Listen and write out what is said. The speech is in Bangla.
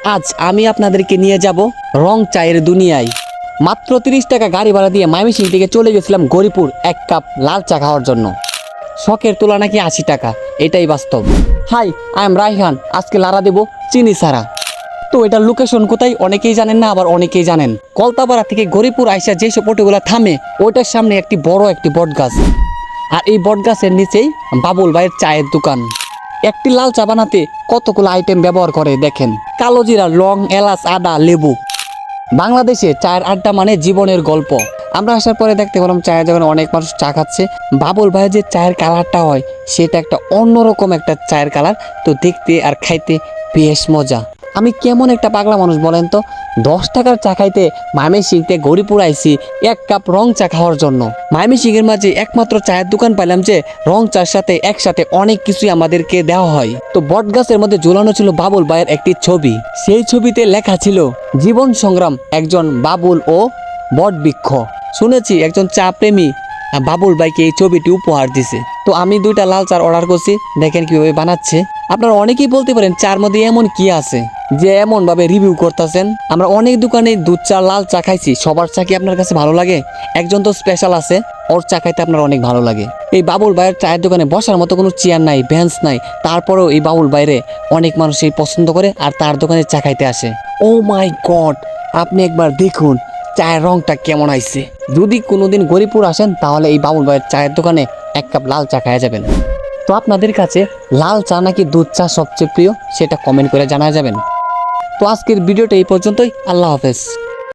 আজ আমি আপনাদেরকে নিয়ে যাব রং চায়ের দুনিয়ায়। মাত্র 30 টাকা গাড়ি ভাড়া দিয়ে ময়মনসিংহ থেকে চলে গেছিলাম গৌরীপুর এক কাপ লাল চা খাওয়ার জন্য। শখের তোলা নাকি 80 টাকা, এটাই বাস্তব। Hi, I am Raihan. আজকে লারা দেব চিনি ছাড়া। তো এটার লোকেশন কোথায় অনেকেই জানেন না, আবার অনেকেই জানেন। কলতাপাড়া থেকে গৌরীপুর আইসা যেসব অটোগুলো থামে ওইটার সামনে একটি বড় একটি বট গাছ, আর এই বট গাছের নিচেই বাবুল ভাইয়ের চায়ের দোকান। একটি লাল চা বানাতে কতগুলো আইটেম ব্যবহার করে দেখেন। কালো জিরা, লং, এলাচ, আদা, লেবু। বাংলাদেশে চায়ের আড্ডা মানে জীবনের গল্প। আমরা আসার পরে দেখতে পেলাম চায়ের দোকানে অনেক মানুষ চা খাচ্ছে। বাবুল ভাইয়ের যে চায়ের কালারটা হয় সেটা একটা অন্যরকম একটা চায়ের কালার, তো দেখতে আর খাইতে বেশ মজা। আমি কেমন একটা পাগলা মানুষ বলেন তো, 10 টাকার চা খাইতে ময়মনসিংহতে গৌরীপুর আইছি এক কাপ রং চা খাওয়ার জন্য। ময়মনসিংহের মাঝে একমাত্র চায়ের দোকান পাইলাম যে রং চার সাথে একসাথে অনেক কিছুই আমাদেরকে দেওয়া হয়। তো বট গাছের মধ্যে ঝুলানো ছিল বাবুল ভাইয়ের একটি ছবি। সেই ছবিতে লেখা ছিল জীবন সংগ্রাম একজন বাবুল ও বট বৃক্ষ। শুনেছি একজন চা প্রেমী বাবুল ভাইকে এই ছবিটি উপহার দিছে। তো আমি 2টা লাল চা অর্ডার করছি, দেখেন কিভাবে বানাচ্ছে। আপনারা অনেকেই বলতে পারেন চার মধ্যে এমন কি আছে যে এমন ভাবে রিভিউ করতেছেন। আমরা অনেক দোকানে দুধ চা, লাল চা খাইছি, সবার চা কি আপনার কাছে ভালো লাগে? একজন তো স্পেশাল আছে, ওর চা খাইতে আপনার অনেক ভালো লাগে। এই বাবুল ভাইয়ের চায়ের দোকানে বসার মতো কোনো চেয়ার নাই, বেঞ্চ নাই, তারপরেও এই বাবুল ভাইরে অনেক মানুষই পছন্দ করে আর তার দোকানে চা খাইতে আসে। ও মাই গড, আপনি একবার দেখুন চায়ের রংটা কেমন আইছে। যদি কোনোদিন গৌরীপুর আসেন তাহলে এই বাবুল ভাইয়ের চায়ের দোকানে এক কাপ লাল চা খাওয়া যাবেন। তো আপনাদের কাছে লাল চা নাকি দুধ চা সবচেয়ে প্রিয় সেটা কমেন্ট করে জানা যাবেন। তো আজকের ভিডিওটা এই পর্যন্তই। আল্লাহ হাফেজ।